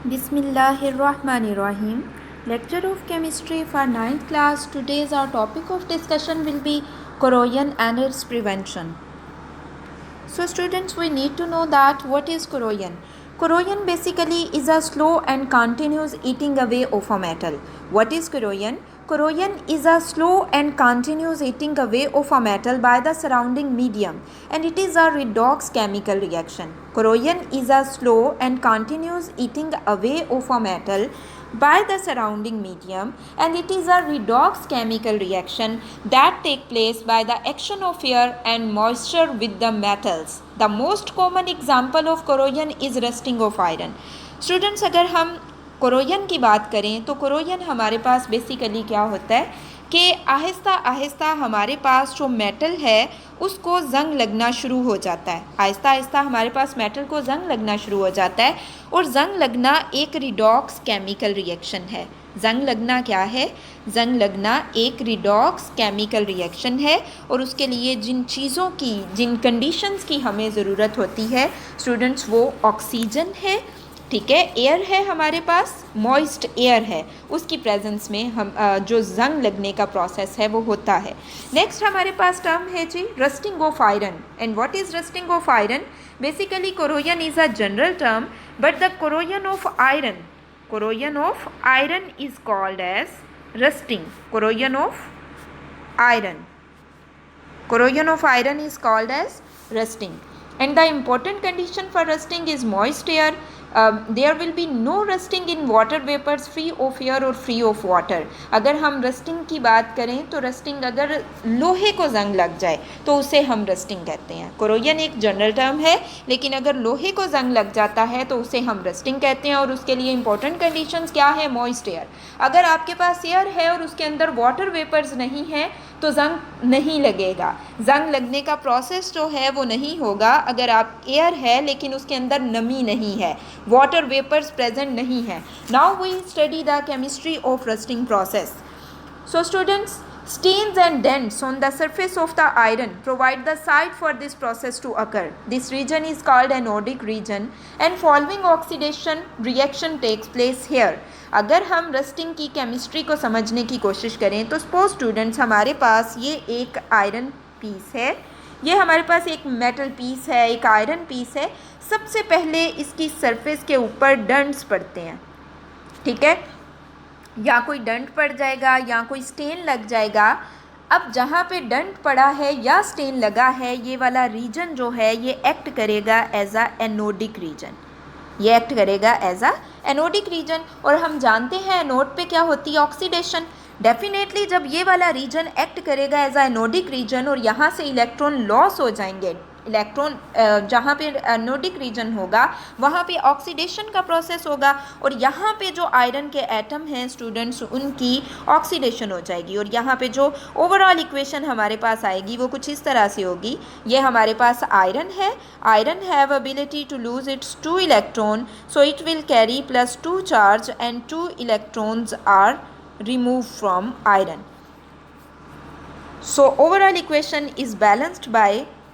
Bismillahirrahmanirrahim. Lecture of chemistry for 9th class. Today's our topic of discussion will be corrosion and its prevention. So students, we need to know that what is corrosion. Corrosion basically is a slow and continuous eating away of a metal. What is corrosion? Corrosion is a slow and continuous eating away of a metal by the surrounding medium, and it is a redox chemical reaction. Corrosion is a slow and continuous eating away of a metal by the surrounding medium, and it is a redox chemical reaction that take place by the action of air and moisture with the metals. The most common example of corrosion is rusting of iron. Students, अगर हम corrosion की बात करें तो corrosion हमारे पास basically क्या होता है कि आहिस्ता आहिस्ता हमारे पास जो मेटल है उसको जंग लगना शुरू हो जाता है। आहिस्ता आहिस्ता हमारे पास मेटल को जंग लगना शुरू हो जाता है, और जंग लगना एक रिडॉक्स केमिकल रिएक्शन है। जंग लगना क्या है? जंग लगना एक रिडॉक्स केमिकल रिएक्शन है, और उसके लिए जिन चीज़ों की, जिन कंडीशंस की हमें ज़रूरत होती है स्टूडेंट्स, वो ऑक्सीजन है, ठीक है, एयर है, हमारे पास मॉइस्ट एयर है, उसकी प्रेजेंस में हम जो जंग लगने का प्रोसेस है वो होता है। नेक्स्ट हमारे पास टर्म है जी rusting of iron. And what is rusting of iron? Basically corrosion is a general term, but the corrosion of iron is called as rusting. Corrosion of iron is called as rusting. And the important condition for rusting is moist air. There will be no rusting in water vapors free of air or free of water. अगर हम rusting की बात करें तो rusting, अगर लोहे को जंग लग जाए तो उसे हम रस्टिंग कहते हैं। कोरोजन एक जनरल टर्म है, लेकिन अगर लोहे को जंग लग जाता है तो उसे हम रस्टिंग कहते हैं, और उसके लिए इंपॉर्टेंट कंडीशंस क्या है? Moist air. अगर आपके पास एयर है और उसके अंदर वाटर वेपर्स नहीं है तो जंग नहीं लगेगा। जंग लगने का प्रोसेस जो है वो नहीं होगा अगर आप एयर है लेकिन उसके अंदर नमी नहीं है, वाटर वेपर्स प्रेजेंट नहीं है। Now we study the chemistry of rusting process. So students, stains and dents on the surface of the iron provide the site for this process to occur. This region is called anodic region, and following oxidation reaction takes place here. अगर हम rusting की chemistry को समझने की कोशिश करें तो suppose students, हमारे पास ये एक आयरन पीस है, ये हमारे पास एक मेटल पीस है, एक आयरन पीस है। सबसे पहले इसकी सरफेस के ऊपर डंट्स पड़ते हैं, ठीक है, या कोई डंट पड़ जाएगा या कोई स्टेन लग जाएगा। अब जहाँ पे डंट पड़ा है या स्टेन लगा है, ये वाला रीजन जो है ये एक्ट करेगा एज अ एनोडिक रीजन। ये एक्ट करेगा एज अ एनोडिक रीजन, और हम जानते हैं एनोड पे क्या होती है? ऑक्सीडेशन। डेफिनेटली जब ये वाला रीजन एक्ट करेगा एज अ एनोडिक रीजन और यहाँ से इलेक्ट्रॉन लॉस हो जाएंगे, इलेक्ट्रॉन जहाँ पे एनोडिक रीजन होगा वहाँ पे ऑक्सीडेशन का प्रोसेस होगा, और यहाँ पे जो आयरन के एटम हैं स्टूडेंट्स, उनकी ऑक्सीडेशन हो जाएगी, और यहाँ पे जो ओवरऑल इक्वेशन हमारे पास आएगी वो कुछ इस तरह से होगी। ये हमारे पास आयरन है, iron have ability to lose its 2 electron, so it will carry +2 charge and 2 electrons are removed from iron. So overall equation is balanced by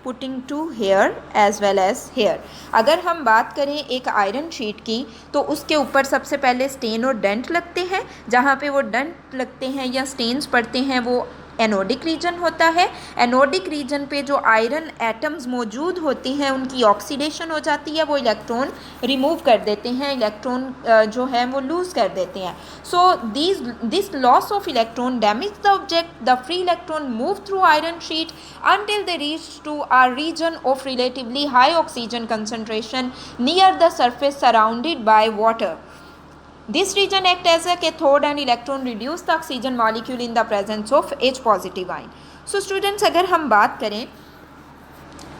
putting 2 here as well as here. अगर हम बात करें एक iron sheet की तो उसके ऊपर सबसे पहले स्टेन और डेंट लगते हैं। जहाँ पे वो डेंट लगते हैं या स्टेन्स पड़ते हैं वो एनोडिक रीजन होता है। एनोडिक रीजन पे जो आयरन एटम्स मौजूद होती हैं उनकी ऑक्सीडेशन हो जाती है, वो इलेक्ट्रॉन रिमूव कर देते हैं, इलेक्ट्रॉन जो है वो लूज़ कर देते हैं। So this loss of electron damage the object, the free electron move through iron sheet until they reach to a region of relatively high oxygen concentration near the surface surrounded by water. This region acts as a cathode and electron reduce the oxygen molecule in the presence of H positive ion. So students, अगर हम बात करें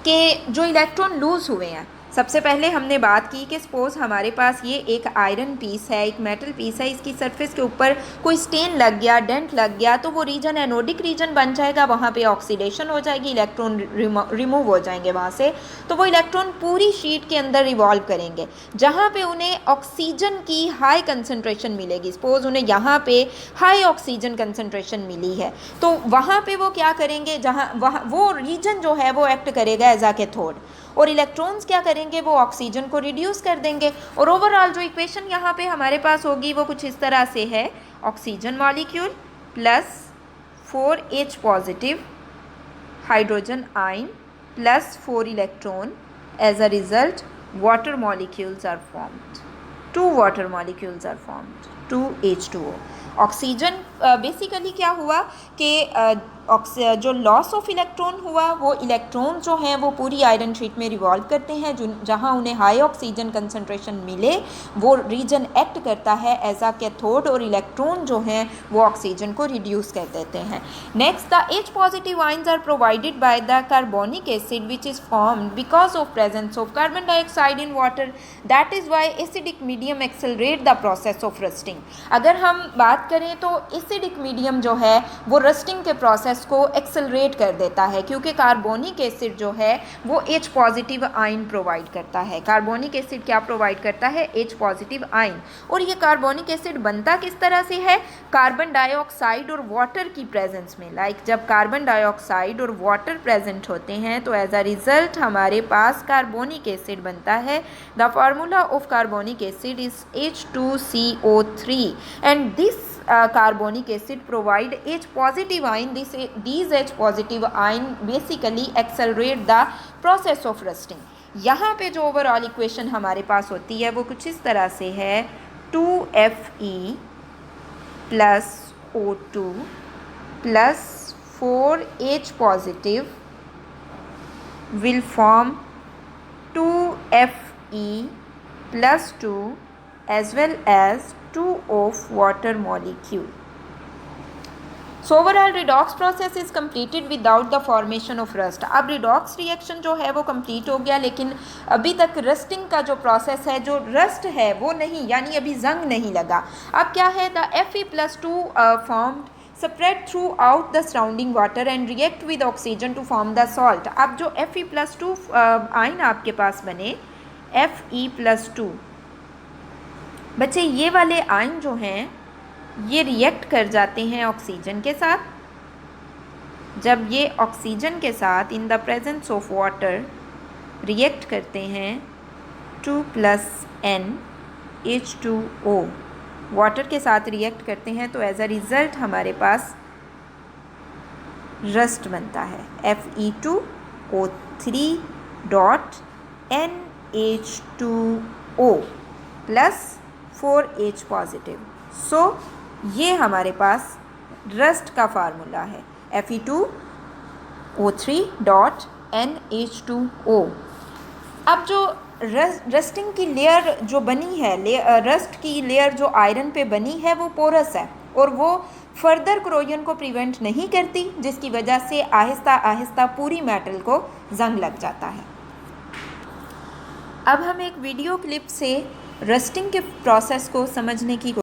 कि जो electron loose हुए हैं, सबसे पहले हमने बात की कि सपोज़ हमारे पास ये एक आयरन पीस है, एक मेटल पीस है, इसकी सरफेस के ऊपर कोई स्टेन लग गया, डेंट लग गया, तो वो रीजन एनोडिक रीजन बन जाएगा, वहाँ पे ऑक्सीडेशन हो जाएगी, इलेक्ट्रॉन रिमूव हो जाएंगे वहाँ से, तो वो इलेक्ट्रॉन पूरी शीट के अंदर रिवॉल्व करेंगे, जहाँ पे उन्हें ऑक्सीजन की हाई कंसनट्रेशन मिलेगी। सपोज़ उन्हें यहाँ पे हाई ऑक्सीजन कंसनट्रेशन मिली है, तो वहाँ पर वो क्या करेंगे, जहाँ वहाँ वो रीजन जो है वो एक्ट करेगा एज अ कैथोड, और इलेक्ट्रॉन्स क्या करेंगे, वो ऑक्सीजन को रिड्यूस कर देंगे। और ओवरऑल जो इक्वेशन यहाँ पे हमारे पास होगी वो कुछ इस तरह से है, oxygen molecule plus 4H positive hydrogen ion plus 4 electron, as a result water molecules are formed, 2 water molecules are formed, 2H2O। Oxygen basically क्या हुआ कि जो लॉस ऑफ इलेक्ट्रॉन हुआ, वो इलेक्ट्रॉन जो हैं वो पूरी आयरन शीट में रिवॉल्व करते हैं, जो जहाँ उन्हें हाई ऑक्सीजन कंसनट्रेशन मिले वो रीजन एक्ट करता है एज अ कैथोड, और इलेक्ट्रॉन जो हैं वो ऑक्सीजन को रिड्यूस कर देते हैं। Next, the H positive ions are provided by the carbonic acid which is formed because of presence of carbon dioxide in water, that is why acidic medium accelerate the process of rusting. अगर हम बात करें तो acidic medium जो है वो rusting के process को एक्सेलरेट कर देता है, क्योंकि कार्बोनिक एसिड जो है वो H पॉजिटिव आयन प्रोवाइड करता है। कार्बोनिक एसिड क्या प्रोवाइड करता है, H पॉजिटिव आयन। और ये कार्बोनिक एसिड बनता किस तरह से है, कार्बन डाइऑक्साइड और वाटर की प्रेजेंस में। जब कार्बन डाइऑक्साइड और वाटर प्रेजेंट होते हैं तो एज अ रिजल्ट हमारे पास कार्बोनिक एसिड बनता है। The formula of carbonic acid is H2CO3 and this carbonic acid provide H positive ion. These H positive ion basically accelerate the process of rusting। यहाँ पे जो overall equation हमारे पास होती है वो कुछ इस तरह से है, 2Fe plus O2 plus 4H positive will form 2Fe plus 2 as well as 2 of water molecule। So overall redox process is completed without the formation of rust। अब redox reaction जो है वो complete हो गया, लेकिन अभी तक रस्टिंग का जो प्रोसेस है, जो रस्ट है वो नहीं, यानी अभी जंग नहीं लगा। अब क्या है, the Fe+2 formed spread throughout the surrounding water and react with oxygen to form the salt। अब जो Fe+2 आयन आपके पास बने, Fe+2 बच्चे, ये वाले आयन जो हैं ये रिएक्ट कर जाते हैं ऑक्सीजन के साथ। जब ये ऑक्सीजन के साथ in the presence of water react करते हैं, 2 + NH2O वाटर के साथ रिएक्ट करते हैं, तो एज अ रिज़ल्ट हमारे पास रस्ट बनता है, Fe2O3 dot NH2O plus 4H positive. सो ये हमारे पास रस्ट का फार्मूला है, Fe2O3 डॉट NH2O। अब जो रस्टिंग की लेयर जो बनी है, रस्ट की लेयर जो आयरन पे बनी है वो पोरस है और वो फर्दर क्रोजन को प्रिवेंट नहीं करती, जिसकी वजह से आहिस्ता आहिस्ता पूरी मेटल को जंग लग जाता है। अब हम एक वीडियो क्लिप से रस्टिंग के प्रोसेस को समझने की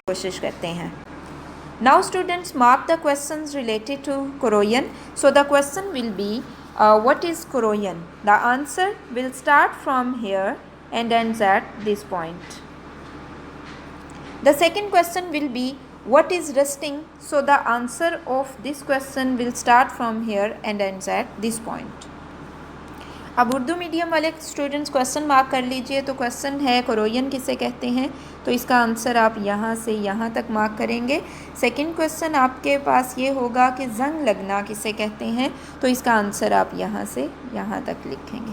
कोशिश करते हैं। Now students mark the questions related to corrosion. So the question will be what is corrosion? The answer will start from here and ends at this point. The second question will be what is rusting? So the answer of this question will start from here and ends at this point. अब Urdu medium वाले students question mark कर लीजिए। तो question है corrosion किसे कहते हैं, तो इसका आंसर आप यहाँ से यहाँ तक मार्क करेंगे। सेकंड क्वेश्चन आपके पास ये होगा कि जंग लगना किसे कहते हैं, तो इसका आंसर आप यहाँ से यहाँ तक लिखेंगे।